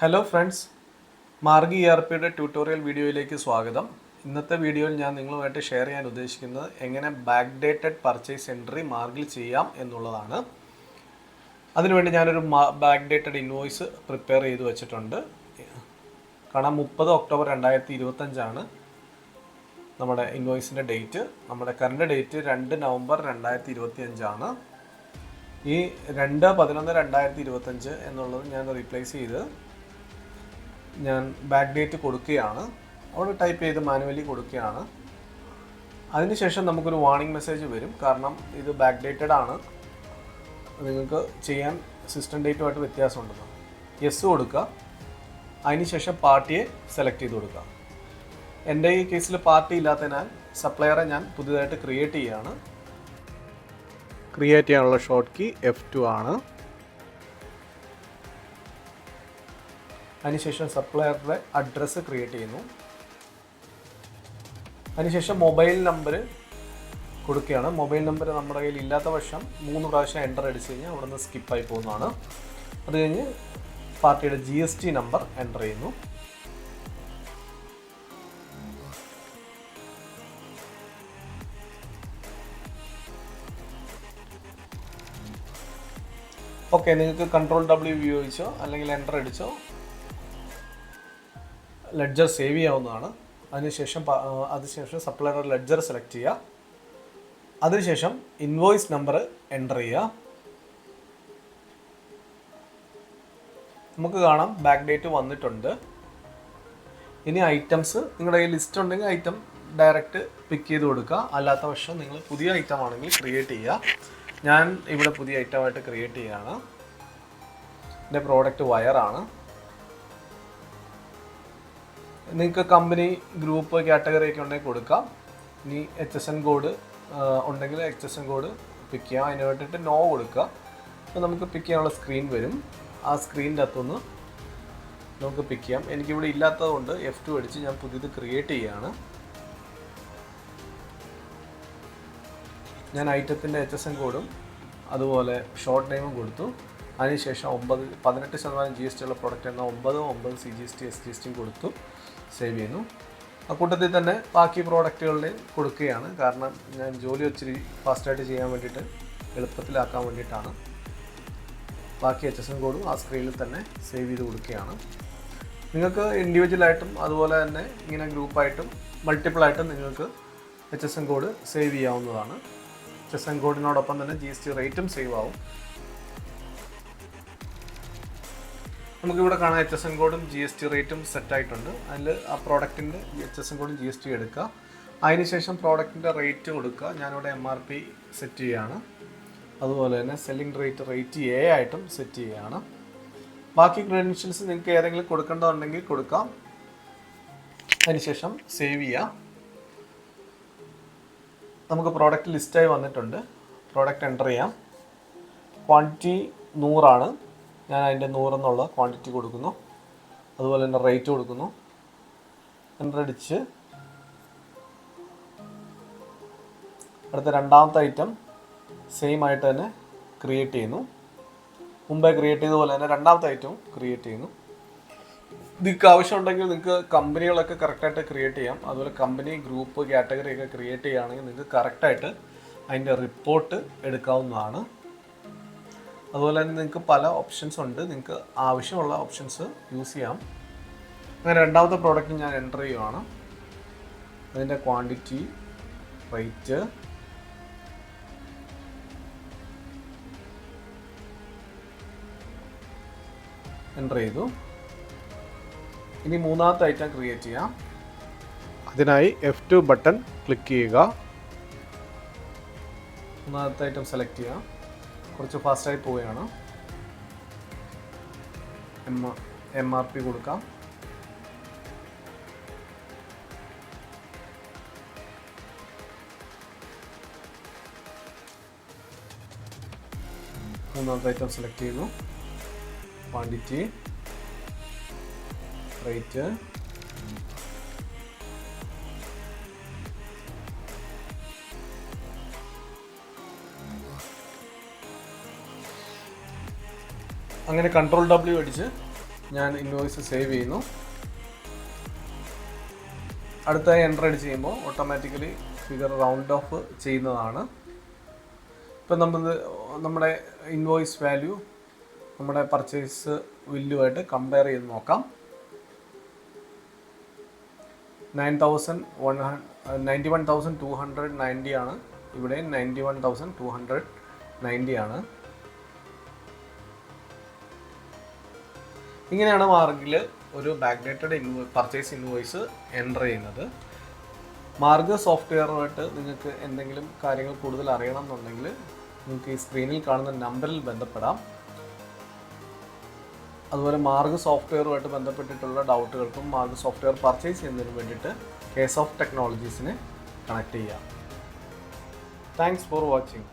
Hello friends, Margi ERPയുടെ tutorial വീഡിയോയിലേക്ക് സ്വാഗതം. ഇന്നത്തെ വീഡിയോയിൽ ഞാൻ നിങ്ങളുമായിട്ട് ഷെയർ ചെയ്യാൻ ഉദ്ദേശിക്കുന്നത് എങ്ങനെ ബാക്ക് ഡേറ്റഡ് പർച്ചേസ് എൻട്രി മാർഗിൽ ചെയ്യാം എന്നുള്ളതാണ്. അതിനുവേണ്ടി ഞാനൊരു ബാക്ക് ഡേറ്റഡ് ഇൻവോയ്സ് പ്രിപ്പയർ ചെയ്ത് വെച്ചിട്ടുണ്ട്. കാരണം 30 ഒക്ടോബർ 2025 നമ്മുടെ ഇൻവോയ്സിൻ്റെ ഡേറ്റ്. നമ്മുടെ കറണ്ട് ഡേറ്റ് 2 നവംബർ 2025. ഈ 2/11/2025 എന്നുള്ളത് ഞാൻ റീപ്ലേസ് ചെയ്ത് ഞാൻ ബാക്ക് ഡേറ്റ് കൊടുക്കുകയാണ്. അവിടെ ടൈപ്പ് ചെയ്ത് മാനുവലി കൊടുക്കുകയാണ്. അതിനുശേഷം നമുക്കൊരു വാർണിംഗ് മെസ്സേജ് വരും. കാരണം ഇത് ബാക്ക് ഡേറ്റഡ് ആണ്, നിങ്ങൾക്ക് ചെയ്യാൻ സിസ്റ്റം ഡേറ്റുമായിട്ട് വ്യത്യാസമുണ്ടെന്ന്. യെസ് കൊടുക്കുക. അതിനുശേഷം പാർട്ടിയെ സെലക്ട് ചെയ്ത് കൊടുക്കുക. എൻ്റെ ഈ കേസിൽ പാർട്ടി ഇല്ലാത്തതിനാൽ സപ്ലയറെ ഞാൻ പുതിയതായിട്ട് ക്രിയേറ്റ് ചെയ്യുകയാണ്. ക്രിയേറ്റ് ചെയ്യാനുള്ള ഷോർട്ട് കീ F2 ആണ്. അതിനുശേഷം സപ്ലയറുടെ അഡ്രസ്സ് ക്രിയേറ്റ് ചെയ്യുന്നു. അതിനുശേഷം മൊബൈൽ നമ്പർ കൊടുക്കുകയാണ്. മൊബൈൽ നമ്പർ നമ്മുടെ കയ്യിൽ ഇല്ലാത്ത പക്ഷം 3 പ്രാവശ്യം എൻ്റർ അടിച്ച് കഴിഞ്ഞാൽ അവിടെ നിന്ന് സ്കിപ്പായി പോകുന്നതാണ്. അത് കഴിഞ്ഞ് പാർട്ടിയുടെ GST നമ്പർ എൻ്റർ ചെയ്യുന്നു. ഓക്കെ, നിങ്ങൾക്ക് Ctrl+W ഉപയോഗിച്ചോ അല്ലെങ്കിൽ എൻ്റർ അടിച്ചോ ലെഡ്ജർ സേവ് ചെയ്യാവുന്നതാണ്. അതിനുശേഷം സപ്ലയർ ലെഡ്ജർ സെലക്ട് ചെയ്യുക. അതിനുശേഷം ഇൻവോയ്സ് നമ്പർ എൻ്റർ ചെയ്യുക. നമുക്ക് കാണാം ബാക്ക് ഡേറ്റ് വന്നിട്ടുണ്ട്. ഇനി ഐറ്റംസ് നിങ്ങളുടെ കയ്യിൽ ലിസ്റ്റ് ഉണ്ടെങ്കിൽ ഐറ്റം ഡയറക്റ്റ് പിക്ക് ചെയ്ത് കൊടുക്കുക. അല്ലാത്ത പക്ഷം നിങ്ങൾ പുതിയ ഐറ്റം ആണെങ്കിൽ ക്രിയേറ്റ് ചെയ്യുക. ഞാൻ ഇവിടെ പുതിയ ഐറ്റമായിട്ട് ക്രിയേറ്റ് ചെയ്യുകയാണ്. എൻ്റെ പ്രോഡക്റ്റ് വയറാണ്. നിങ്ങൾക്ക് കമ്പനി, ഗ്രൂപ്പ്, കാറ്റഗറി ഒക്കെ ഉണ്ടെങ്കിൽ കൊടുക്കാം. ഇനി HSN കോഡ് ഉണ്ടെങ്കിൽ HSN കോഡ് പിക്ക് ചെയ്യാം. അതിന് വേണ്ടിയിട്ട് നോ കൊടുക്കുക. അപ്പോൾ നമുക്ക് പിക്ക് ചെയ്യാനുള്ള സ്ക്രീൻ വരും. ആ സ്ക്രീനിൻ്റെ അകത്തുനിന്ന് നമുക്ക് പിക്ക് ചെയ്യാം. എനിക്കിവിടെ ഇല്ലാത്തതുകൊണ്ട് F2 അടിച്ച് ഞാൻ പുതിയത് ക്രിയേറ്റ് ചെയ്യുകയാണ്. ഞാൻ ഐറ്റത്തിൻ്റെ HSN കോഡും അതുപോലെ ഷോർട്ട് നെയിമും കൊടുത്തു. അതിനുശേഷം 18% GST ഉള്ള പ്രോഡക്റ്റ് എന്ന 9 CGST SGST കൊടുത്തു. സേവ് ചെയ്യുന്നു. അക്കൂട്ടത്തിൽ തന്നെ ബാക്കി പ്രോഡക്റ്റുകളുടെയും കൊടുക്കുകയാണ്. കാരണം ഞാൻ ജോലി ഒത്തിരി ഫാസ്റ്റായിട്ട് ചെയ്യാൻ വേണ്ടിയിട്ട്, എളുപ്പത്തിലാക്കാൻ വേണ്ടിയിട്ടാണ്. ബാക്കി HSN കോഡും ആ സ്ക്രീനിൽ തന്നെ സേവ് ചെയ്ത് കൊടുക്കുകയാണ്. നിങ്ങൾക്ക് ഇൻഡിവിജ്വലായിട്ടും അതുപോലെ തന്നെ ഇങ്ങനെ ഗ്രൂപ്പായിട്ടും മൾട്ടിപ്പിളായിട്ടും നിങ്ങൾക്ക് HSN കോഡ് സേവ് ചെയ്യാവുന്നതാണ്. HSN കോഡിനോടൊപ്പം തന്നെ GST റേറ്റും സേവ് ആവും. നമുക്കിവിടെ കാണാം HSN കോഡും GST റേറ്റും സെറ്റായിട്ടുണ്ട്. അതിൽ ആ പ്രോഡക്റ്റിൻ്റെ HSN കോഡും GST എടുക്കുക. അതിനുശേഷം പ്രോഡക്റ്റിൻ്റെ റേറ്റ് കൊടുക്കുക. ഞാനിവിടെ MRP സെറ്റ് ചെയ്യുകയാണ്. അതുപോലെ തന്നെ സെല്ലിംഗ് റേറ്റ് A ആയിട്ടും സെറ്റ് ചെയ്യുകയാണ്. ബാക്കി ക്രെഡൻഷ്യൽസ് നിങ്ങൾക്ക് ഏതെങ്കിലും കൊടുക്കേണ്ടതുണ്ടെങ്കിൽ കൊടുക്കാം. അതിനുശേഷം സേവ് ചെയ്യുക. നമുക്ക് പ്രോഡക്റ്റ് ലിസ്റ്റായി വന്നിട്ടുണ്ട്. പ്രോഡക്റ്റ് എൻ്റർ ചെയ്യാം. ക്വാണ്ടിറ്റി 100 ആണ്. ഞാൻ അതിൻ്റെ 100 എന്നുള്ള ക്വാണ്ടിറ്റി കൊടുക്കുന്നു. അതുപോലെ തന്നെ റേറ്റ് കൊടുക്കുന്നു. എൻ്റർ അടിച്ച് അടുത്ത രണ്ടാമത്തെ ഐറ്റം സെയിം ആയിട്ട് തന്നെ ക്രിയേറ്റ് ചെയ്യുന്നു. മുമ്പേ ക്രിയേറ്റ് ചെയ്തതുപോലെ തന്നെ രണ്ടാമത്തെ ഐറ്റവും ക്രിയേറ്റ് ചെയ്യുന്നു. നിങ്ങൾക്ക് ആവശ്യമുണ്ടെങ്കിൽ നിങ്ങൾക്ക് കമ്പനികളൊക്കെ കറക്റ്റായിട്ട് ക്രിയേറ്റ് ചെയ്യാം. അതുപോലെ കമ്പനി, ഗ്രൂപ്പ്, കാറ്റഗറി ഒക്കെ ക്രിയേറ്റ് ചെയ്യുകയാണെങ്കിൽ നിങ്ങൾക്ക് കറക്റ്റായിട്ട് അതിൻ്റെ റിപ്പോർട്ട് എടുക്കാവുന്നതാണ്. അതുപോലെ തന്നെ നിങ്ങൾക്ക് പല ഓപ്ഷൻസ് ഉണ്ട്. നിങ്ങൾക്ക് ആവശ്യമുള്ള ഓപ്ഷൻസ് യൂസ് ചെയ്യാം. അങ്ങനെ രണ്ടാമത്തെ പ്രോഡക്റ്റ് ഞാൻ എൻ്റർ ചെയ്യുകയാണ്. അതിൻ്റെ ക്വാണ്ടിറ്റി, റേറ്റ്, എൻ്റർ ചെയ്തു. ഇനി മൂന്നാമത്തെ ഐറ്റം ക്രിയേറ്റ് ചെയ്യാം. അതിനായി F2 ബട്ടൺ ക്ലിക്ക് ചെയ്യുക. മൂന്നാമത്തെ ഐറ്റം സെലക്ട് ചെയ്യാം. കുറച്ച് ഫാസ്റ്റായി പോവുകയാണ്. MRP കൊടുക്കാം. മൂന്നാമത്തെ ഐറ്റം സെലക്ട് ചെയ്യുന്നു. ക്വാണ്ടിറ്റി, റേറ്റ്, അങ്ങനെ Ctrl+W അടിച്ച് ഞാൻ ഇൻവോയ്സ് സേവ് ചെയ്യുന്നു. അടുത്തായി എൻ്റർ അടിച്ച് ചെയ്യുമ്പോൾ ഓട്ടോമാറ്റിക്കലി ഫിഗർ റൗണ്ട് ഓഫ് ചെയ്യുന്നതാണ്. ഇപ്പം നമ്മുടെ ഇൻവോയ്സ് വാല്യൂ നമ്മുടെ പർച്ചേസ് ബില്ലുമായിട്ട് കമ്പയർ ചെയ്ത് നോക്കാം. 91,290 ആണ്, ഇവിടെ 91,290 ആണ്. ഇങ്ങനെയാണ് മാർഗിൽ ഒരു ബാക്ക്ഡേറ്റഡ് പർച്ചേസ് ഇൻവോയ്സ് എൻ്റർ ചെയ്യുന്നത്. മാർഗ് സോഫ്റ്റ്വെയറുമായിട്ട് നിങ്ങൾക്ക് എന്തെങ്കിലും കാര്യങ്ങൾ കൂടുതൽ അറിയണം എന്നുണ്ടെങ്കിൽ നിങ്ങൾക്ക് ഈ സ്ക്രീനിൽ കാണുന്ന നമ്പറിൽ ബന്ധപ്പെടാം. അതുപോലെ മാർഗ് സോഫ്റ്റ്വെയറുമായിട്ട് ബന്ധപ്പെട്ടിട്ടുള്ള ഡൗട്ടുകൾക്കും മാർഗ് സോഫ്റ്റ്വെയർ പർച്ചേസ് ചെയ്യുന്നതിന് വേണ്ടിയിട്ട് കേസ് ഓഫ് ടെക്നോളജീസിനെ കണക്ട് ചെയ്യാം. Thanks for watching.